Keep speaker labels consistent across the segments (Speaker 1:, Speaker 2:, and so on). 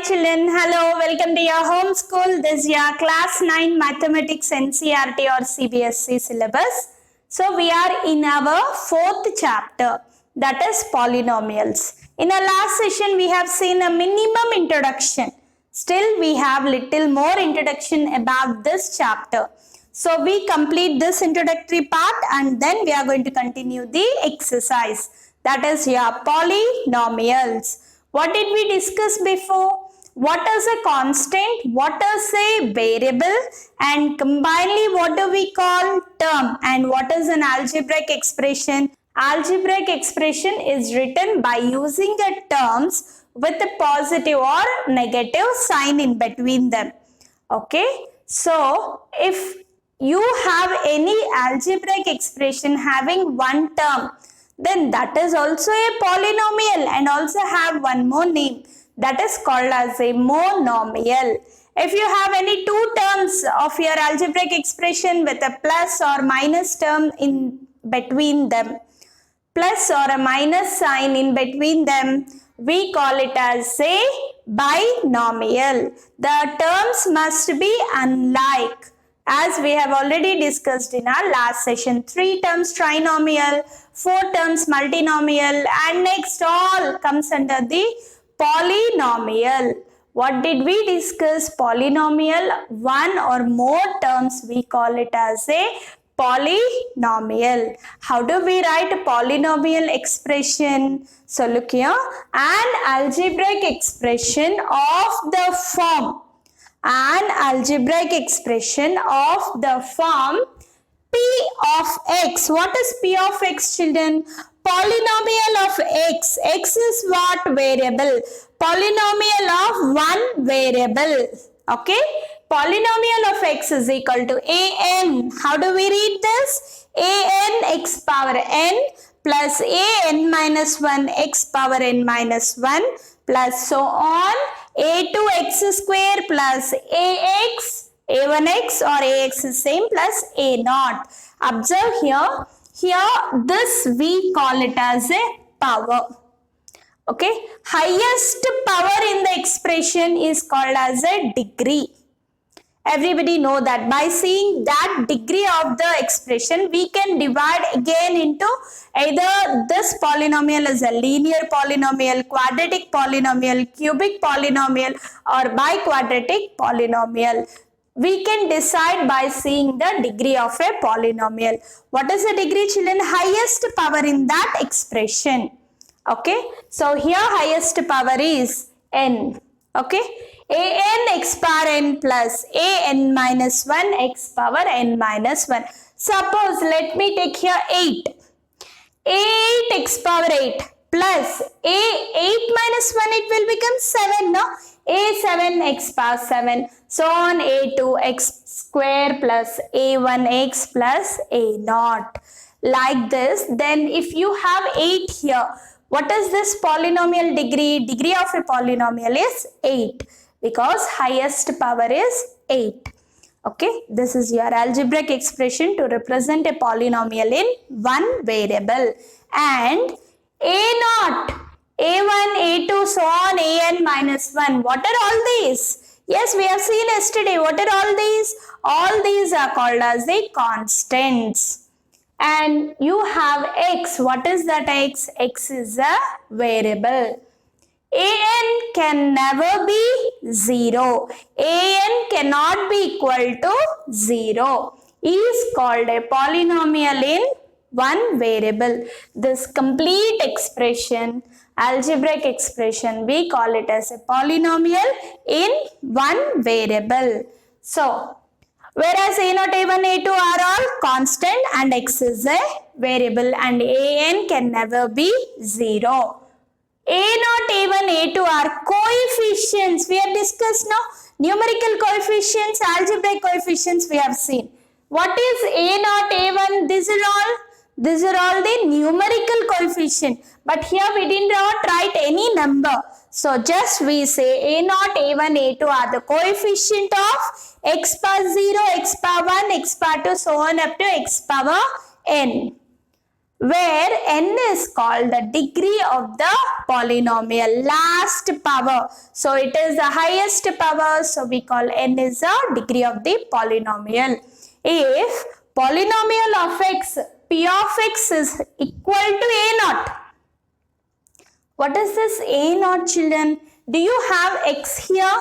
Speaker 1: children, hello, welcome to your home school. This is your class 9 mathematics NCERT or CBSE syllabus. So we are in our fourth chapter, that is polynomials. In our last session we have seen a minimum introduction. Still we have little more introduction about this chapter. So we complete this introductory part and then we are going to continue the exercise, that is your polynomials. What did we discuss before? What is a constant? What is a variable? And combinedly, what do we call term? And what is an algebraic expression? Algebraic expression is written by using the terms with a positive or negative sign in between them. Okay. So, if you have any algebraic expression having one term, then that is also a polynomial and also have one more name, that is called as a monomial. If you have any two terms of your algebraic expression with a plus or minus term in between them, plus or a minus sign in between them, we call it as a binomial. The terms must be unlike. As we have already discussed in our last session, 3 terms trinomial, 4 terms multinomial, and next all comes under the polynomial. What did we discuss? Polynomial, one or more terms, we call it as a polynomial. How do we write a polynomial expression? So look here, an algebraic expression of the form. An algebraic expression of the form P of x. What is P of x, children? Polynomial of x. X is what? Variable. Polynomial of one variable. Okay. Polynomial of x is equal to an. How do we read this? An x power n plus an minus 1 x power n minus 1 plus so on. A2x square plus ax, a1x or ax is same plus a0. Observe here this we call it as a power. Okay, highest power in the expression is called as a degree. Everybody know that by seeing that degree of the expression, we can divide again into either this polynomial is a linear polynomial, quadratic polynomial, cubic polynomial or biquadratic polynomial. We can decide by seeing the degree of a polynomial. What is the degree, children? Highest power in that expression. Okay. So here highest power is n. Okay. An x power n plus an minus 1 x power n minus 1. Suppose let me take here 8. 8 x power 8 plus a8 minus 1, it will become 7, no? A7 x power 7. So on a2 x square plus a1 x plus a0. Like this. Then if you have 8 here, what is this polynomial degree? Degree of a polynomial is 8. Because highest power is 8. Okay, this is your algebraic expression to represent a polynomial in one variable. And a0, a1, a2, so on, an minus 1. What are all these? Yes, we have seen yesterday. What are all these? All these are called as the constants. And you have x. What is that x? X is a variable. An can never be 0. An cannot be equal to 0. Is called a polynomial in one variable. This complete expression, algebraic expression, we call it as a polynomial in one variable. So, whereas a0, a1, a2 are all constant and x is a variable and an can never be 0. A0, A1, A2 are coefficients. We have discussed now. Numerical coefficients, algebraic coefficients we have seen. What is A0, A1? These are all the numerical coefficient. But here we did not write any number. So just we say A0, A1, A2 are the coefficient of x power 0, x power 1, x power 2, so on up to x power n. where n is called the degree of the polynomial, last power. So it is the highest power, so we call n is the degree of the polynomial. If polynomial of x, p of x is equal to a naught. What is this a naught, children? Do you have x here?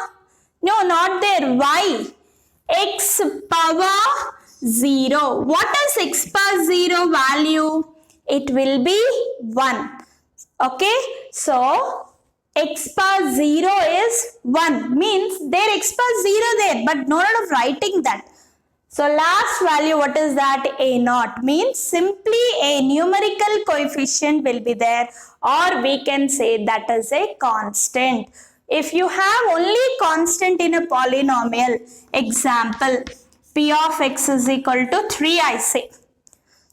Speaker 1: No, not there. Why? X power 0. What is x power 0 value? It will be 1. Okay, so x power 0 is 1, means there x power 0 there, but no need of writing that. So last value, what is that? A naught, means simply a numerical coefficient will be there, or we can say that is a constant. If you have only constant in a polynomial, example, p of x is equal to 3, I say.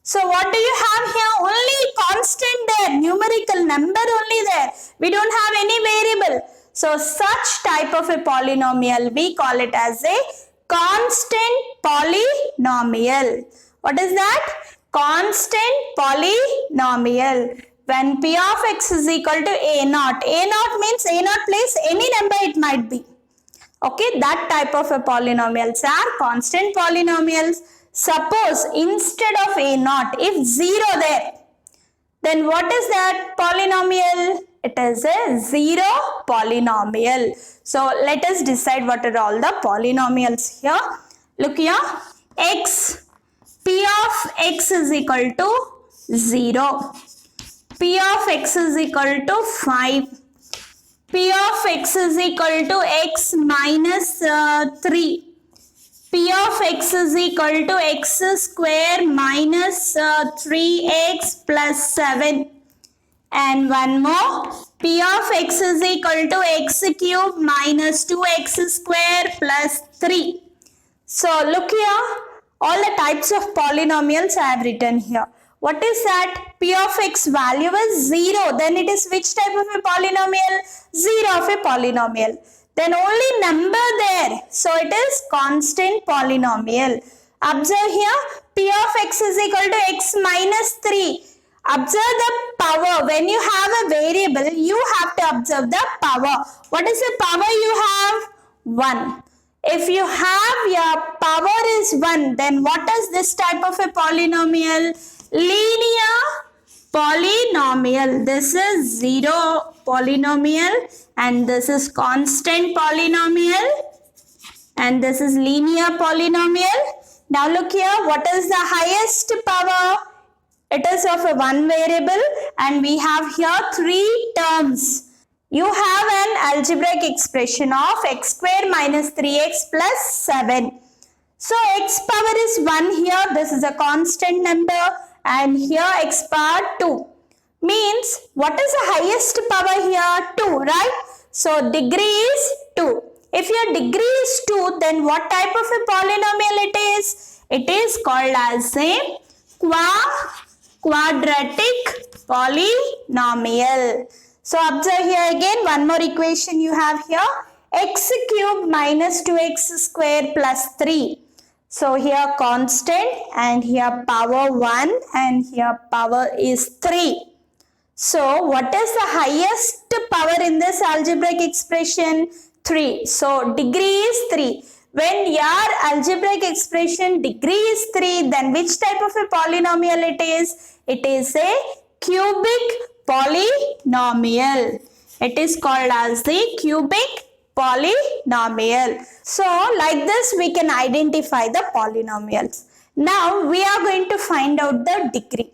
Speaker 1: So what do you have here? Only constant there, numerical number only there. We don't have any variable. So such type of a polynomial, we call it as a constant polynomial. What is that? Constant polynomial. When p of x is equal to a naught means a naught place any number it might be. Okay, that type of a polynomials are constant polynomials. Suppose instead of a naught, if 0 there, then what is that polynomial? It is a 0 polynomial. So let us decide what are all the polynomials here. Look here, p of x is equal to 0, p of x is equal to 5, p of x is equal to x minus 3, p of x is equal to x square minus 3x plus 7, and one more, p of x is equal to x cube minus 2x square plus 3. So look here, all the types of polynomials I have written here. What is that? P of x value is 0, then it is which type of a polynomial? 0 of a polynomial. Then only number there, so it is constant polynomial. Observe here, p of x is equal to x minus 3. Observe the power. When you have a variable, you have to observe the power. What is the power you have? 1. If you have your power is 1, then what is this type of a polynomial? Linear polynomial. This is 0 polynomial, and this is constant polynomial, and this is linear polynomial. Now look here, what is the highest power? It is of a one variable, and we have here 3 terms. You have an algebraic expression of x square minus 3x plus 7. So x power is 1 here, this is a constant number, and here x power 2. Means what is the highest power here? 2, right? So degree is 2. If your degree is 2, then what type of a polynomial it is? It is called as a quadratic polynomial. So observe here again, one more equation you have here, x cube minus 2x square plus 3. So here constant, and here power 1, and here power is 3. So what is the highest power in this algebraic expression? 3. So degree is 3. When your algebraic expression degree is 3, then which type of a polynomial it is? It is a cubic polynomial. It is called as the cubic polynomial. So like this we can identify the polynomials. Now we are going to find out the degree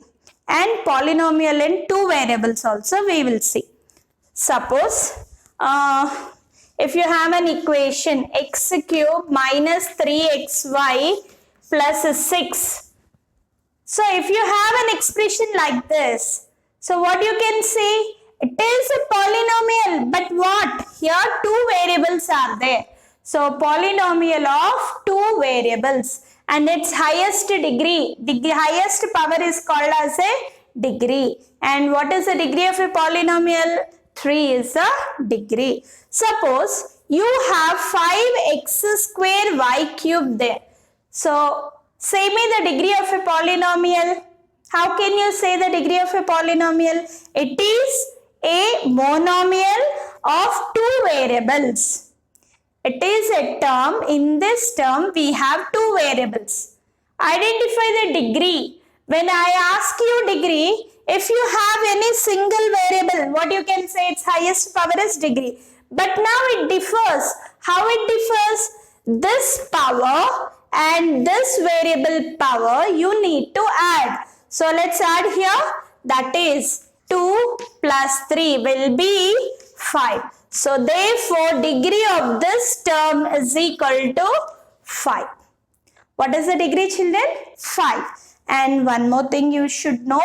Speaker 1: and polynomial in 2 variables also we will see. Suppose if you have an equation x cube minus 3xy plus 6. So if you have an expression like this, so what you can say? It is a polynomial, but what? Here 2 variables are there. So polynomial of 2 variables, and its highest degree, highest power is called as a degree. And what is the degree of a polynomial? 3 is the degree. Suppose you have 5x square y cube there. So say me the degree of a polynomial. How can you say the degree of a polynomial? It is a monomial of two variables. It is a term. In this term, we have two variables. Identify the degree. When I ask you degree, if you have any single variable, what you can say, its highest power is degree. But now it differs. How it differs? This power and this variable power you need to add. So let's add here. That is 2 plus 3 will be 5. So therefore degree of this term is equal to 5. What is the degree, children? 5. And one more thing you should know,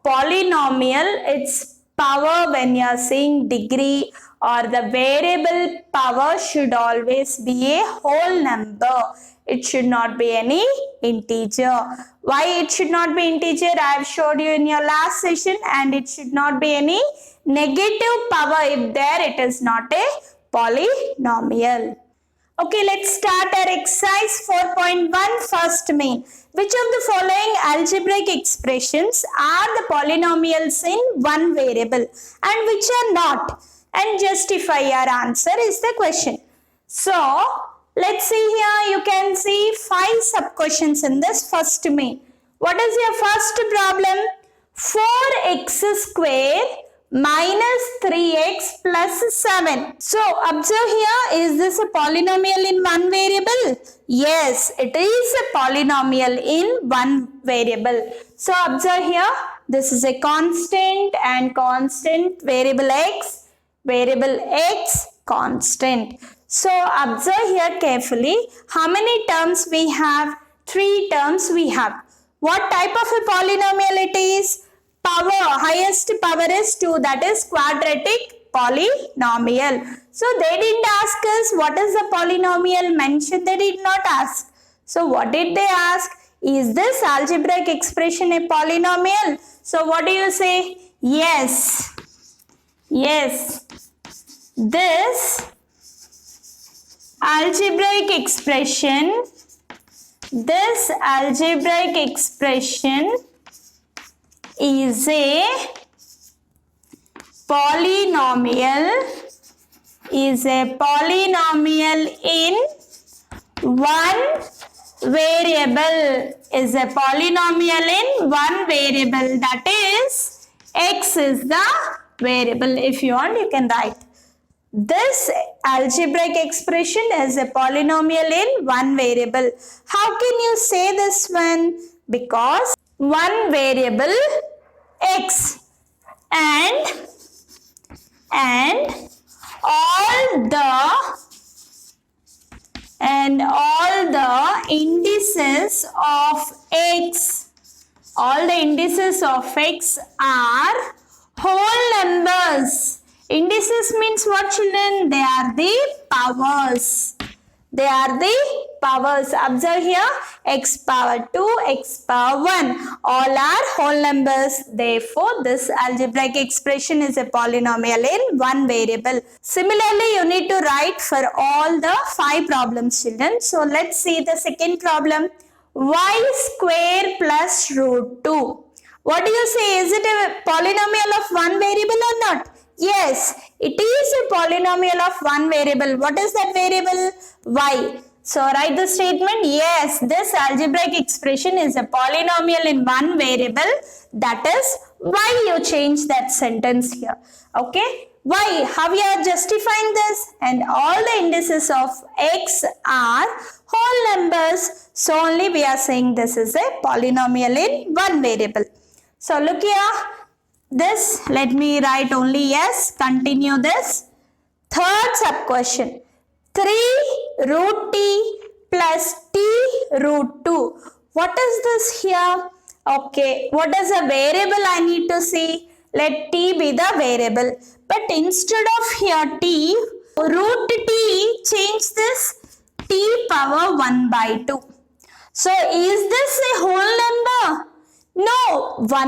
Speaker 1: polynomial, its power, when you are saying degree or the variable power, should always be a whole number. It should not be any integer. Why it should not be integer? I have showed you in your last session. And it should not be any negative power. If there, it is not a polynomial. Okay, let's start our exercise 4.1 first main. Which of the following algebraic expressions are the polynomials in one variable and which are not? And justify your answer is the question. So, let's see here. You can see 5 sub-questions in this first main. What is your first problem? 4x square minus 3x plus 7. So, observe here, is this a polynomial in one variable? Yes, it is a polynomial in one variable. So, observe here, this is a constant and constant variable x, constant. So, observe here carefully, how many terms we have? 3 terms we have. What type of a polynomial it is? Power, highest power is 2, that is quadratic polynomial. So they didn't ask us what is the polynomial mentioned, they did not ask. So what did they ask? Is this algebraic expression a polynomial? So what do you say? Yes. Yes. This algebraic expression is a polynomial in one variable, that is x is the variable. If you want, you can write this algebraic expression is a polynomial in one variable. How can you say this one? Because one variable x and all the indices of x are whole numbers. Indices means what, children? They are the powers. Observe here, x power 2, x power 1. All are whole numbers. Therefore, this algebraic expression is a polynomial in one variable. Similarly, you need to write for all the 5 problems, children. So, let's see the second problem. Y square plus root 2. What do you say? Is it a polynomial of one variable or not? Yes, it is a polynomial of one variable. What is that variable? Y. So, write the statement. Yes, this algebraic expression is a polynomial in one variable. That is why you change that sentence here. Okay. Why? How we are justifying this? And all the indices of x are whole numbers. So, only we are saying this is a polynomial in one variable. So, look here. This, let me write only yes. Continue this. Third sub question. 3 root t plus t root 2. What is this here? Okay. What is a variable I need to see? Let t be the variable. But instead of here t, root t, change this t power 1 by 2. So, is this a whole number? No, 1 by 2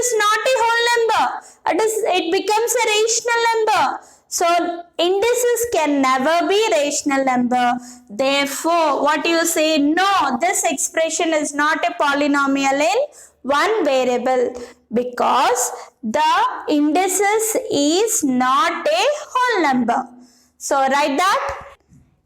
Speaker 1: is not a whole number. It becomes a rational number. So, indices can never be rational number. Therefore, what you say? No, this expression is not a polynomial in one variable because the indices is not a whole number. So write that.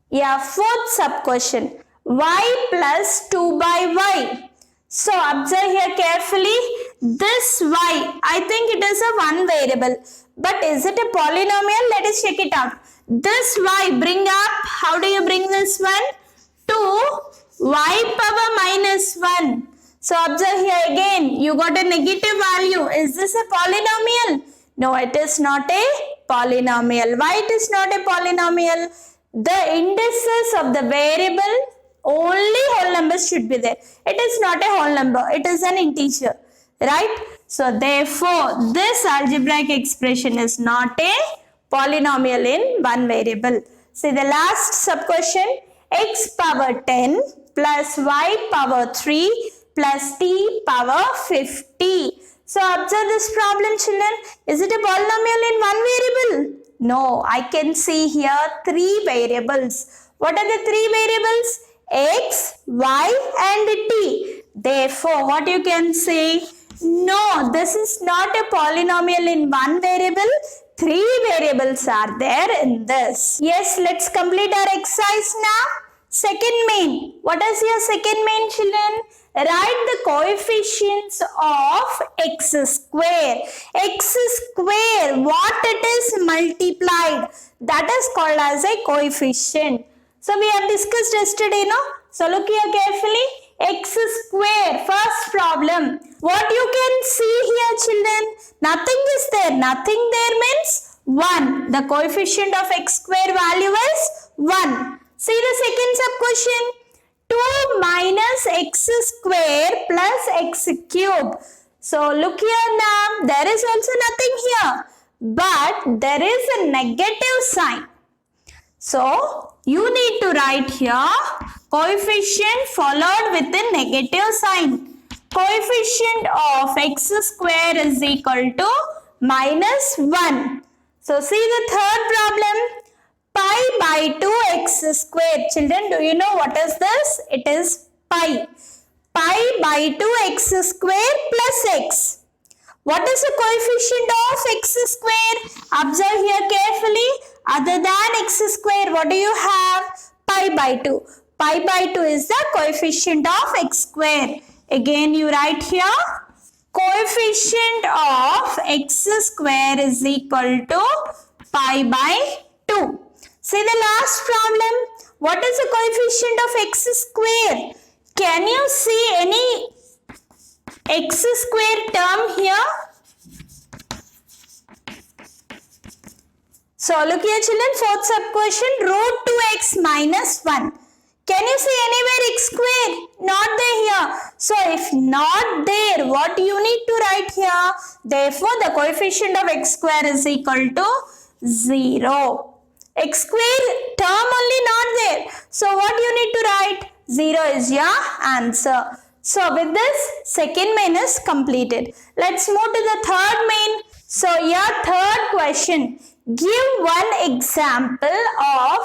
Speaker 1: Yeah, fourth sub question. Y plus 2 by y. So observe here carefully. This y, I think it is a one variable. But is it a polynomial? Let us check it out. This y, bring up. How do you bring this one? 2 y power minus 1. So observe here again. You got a negative value. Is this a polynomial? No, it is not a polynomial. Why it is not a polynomial? The indices of the variable, only whole numbers should be there. It is not a whole number. It is an integer. Right? So therefore, this algebraic expression is not a polynomial in one variable. See the last sub question. X power 10 plus y power 3 plus t power 50. So observe this problem, children. Is it a polynomial in one variable? No, I can see here three variables. What are the three variables? X, y and t. Therefore, what you can say? No, this is not a polynomial in one variable. Three variables are there in this. Yes, let's complete our exercise now. Second main. What is your second main, children? Write the coefficients of x square. X square, what it is multiplied, that is called as a coefficient. So we have discussed yesterday, no? So look here carefully. X square, first problem. What you can see here, children? Nothing is there. Nothing there means 1. The coefficient of x square value is 1. See the second sub question. 2 minus x square plus x cube. So look here now. There is also nothing here. But there is a negative sign. So you need to write here coefficient followed with a negative sign. Coefficient of x square is equal to minus 1. So see the third problem. Pi by 2x square. Children, do you know what is this? It is pi. Pi by 2x square plus x. What is the coefficient of x square? Observe here carefully. Other than x square, what do you have? Pi by 2. Pi by 2 is the coefficient of x square. Again, you write here. Coefficient of x square is equal to pi by 2. See the last problem. What is the coefficient of x square? Can you see any x square term here? So look here, children. Fourth sub question. Root 2x minus 1. Can you see anywhere x square? Not there here. So if not there, what you need to write here? Therefore, the coefficient of x square is equal to 0. X square term only not there. So what you need to write? 0 is your answer. So with this, second main is completed. Let's move to the third main. So your third question. Give one example of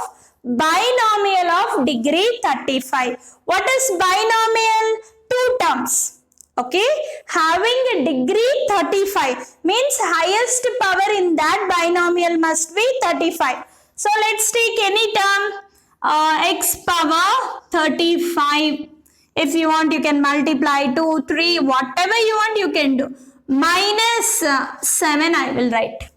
Speaker 1: binomial of degree 35. What is binomial? Two terms. Okay. Having a degree 35 means highest power in that binomial must be 35. So let's take any term, x power 35. If you want, you can multiply 2, 3, whatever you want, you can do. Minus 7, I will write.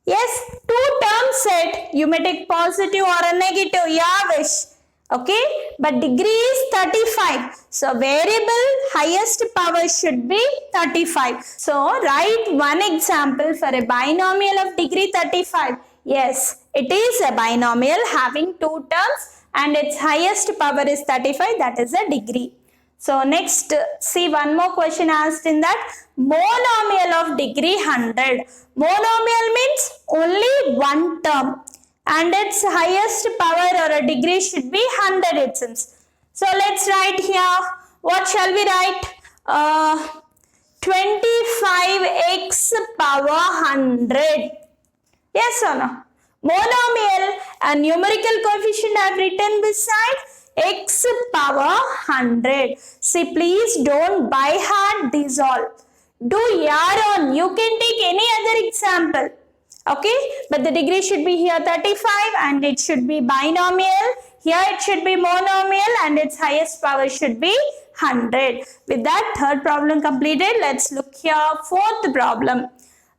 Speaker 1: Yes, two terms set. You may take positive or a negative, your wish. Okay, but degree is 35. So variable highest power should be 35. So write one example for a binomial of degree 35. Yes, it is a binomial having two terms and its highest power is 35, that is a degree. So next, see one more question asked in that. Monomial of degree 100. Monomial means only one term and its highest power or a degree should be 100 it seems. So let's write here. What shall we write? 25x power 100. Yes or no? Monomial, a numerical coefficient I have written beside. x power 100. See, please don't by heart these all. Do your own. You can take any other example. Okay, but the degree should be here 35 and it should be binomial. Here it should be monomial and its highest power should be 100. With that, third problem completed. Let's look here. Fourth problem.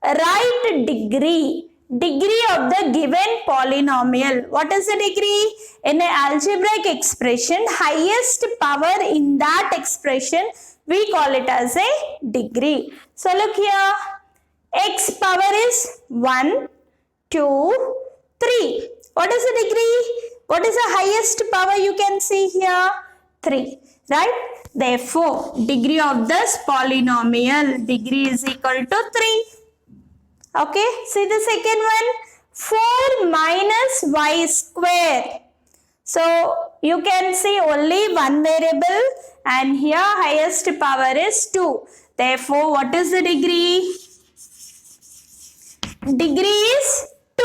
Speaker 1: Write degree of the given polynomial. What is the degree? In an algebraic expression, highest power in that expression, we call it as a degree. So look here. X power is 1, 2, 3. What is the degree? What is the highest power you can see here? 3. Right? Therefore, degree of this polynomial, degree is equal to 3. Okay, see the second one, 4 minus y square. So, you can see only one variable and here highest power is 2. Therefore, what is the degree? Degree is 2.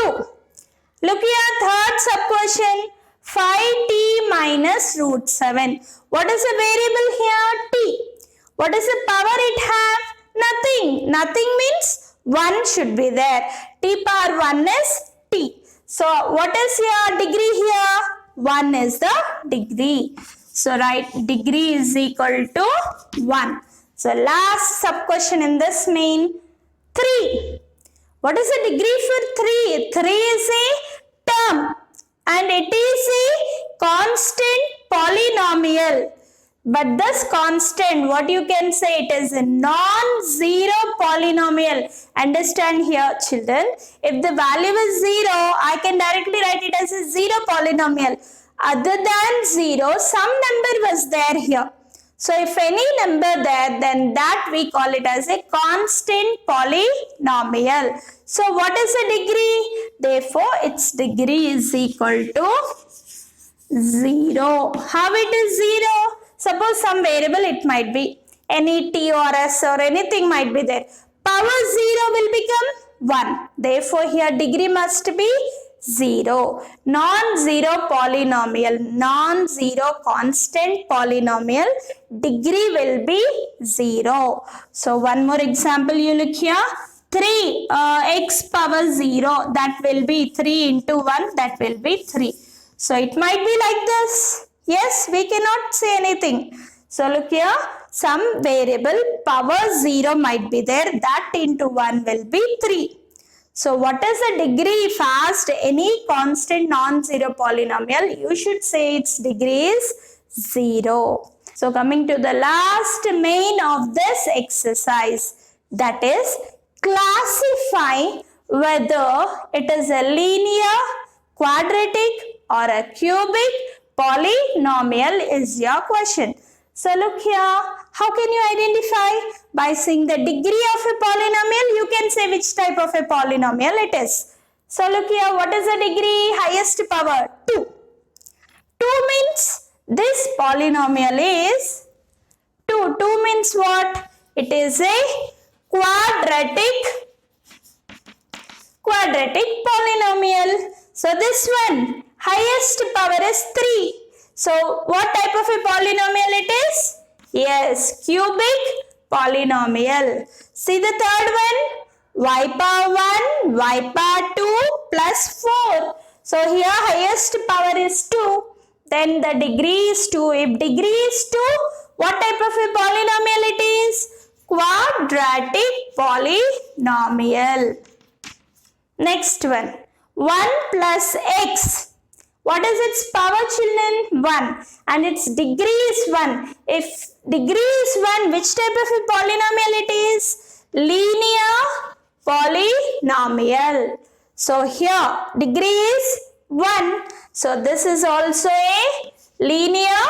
Speaker 1: Look here, third sub question, 5t minus root 7. What is the variable here? T. What is the power it have? Nothing. Nothing means 1 should be there. T power 1 is t. So, what is your degree here? 1 is the degree. So, write degree is equal to 1. So, last sub question in this main, 3. What is the degree for 3? 3 is a term and it is a constant polynomial. But this constant, what you can say, it is a non-zero polynomial. Understand here, children. If the value is 0, I can directly write it as a 0 polynomial. Other than 0, some number was there here. So, if any number there, then that we call it as a constant polynomial. So, what is the degree? Therefore, its degree is equal to 0. How it is 0? Suppose some variable it might be any t or s or anything might be there. Power 0 will become 1. Therefore, here degree must be 0. Non-zero polynomial, non-zero constant polynomial, degree will be 0. So, one more example you look here. 3 x power 0, that will be 3 into 1, that will be 3. So, it might be like this. Yes, we cannot say anything. So, look here, some variable power 0 might be there, that into 1 will be 3. So, what is the degree if asked any constant non-zero polynomial? You should say its degree is 0. So, coming to the last main of this exercise, that is classify whether it is a linear, quadratic or a cubic polynomial is your question. So, look here, how can you identify? By seeing the degree of a polynomial, you can say which type of a polynomial it is. So, look here, what is the degree? Highest power 2. 2 means this polynomial is 2. 2 means what? It is a quadratic polynomial. So, this one, highest power is 3. So, what type of a polynomial it is? Yes, cubic polynomial. See the third one, y power 1, y power 2 plus 4. So, here highest power is 2. Then the degree is 2. If degree is 2, what type of a polynomial it is? Quadratic polynomial. Next one, 1 plus x. What is its power, children? 1. And its degree is 1. If degree is 1, which type of a polynomial it is? Linear polynomial. So, here degree is 1. So, this is also a linear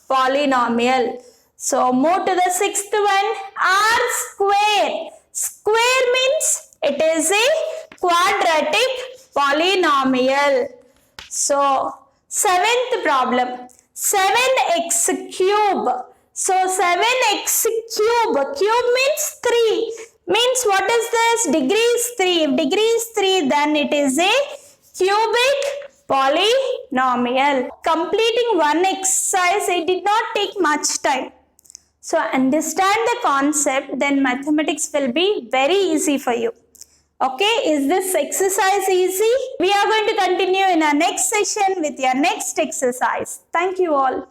Speaker 1: polynomial. So, move to the sixth one, r square. Square means it is a quadratic polynomial. So, seventh problem, 7x cube. So, 7x cube, cube means 3. Means what is this? Degree is 3. If degree is 3, then it is a cubic polynomial. Completing one exercise, it did not take much time. So understand the concept, then mathematics will be very easy for you. Okay, is this exercise easy? We are going to continue in our next session with your next exercise. Thank you all.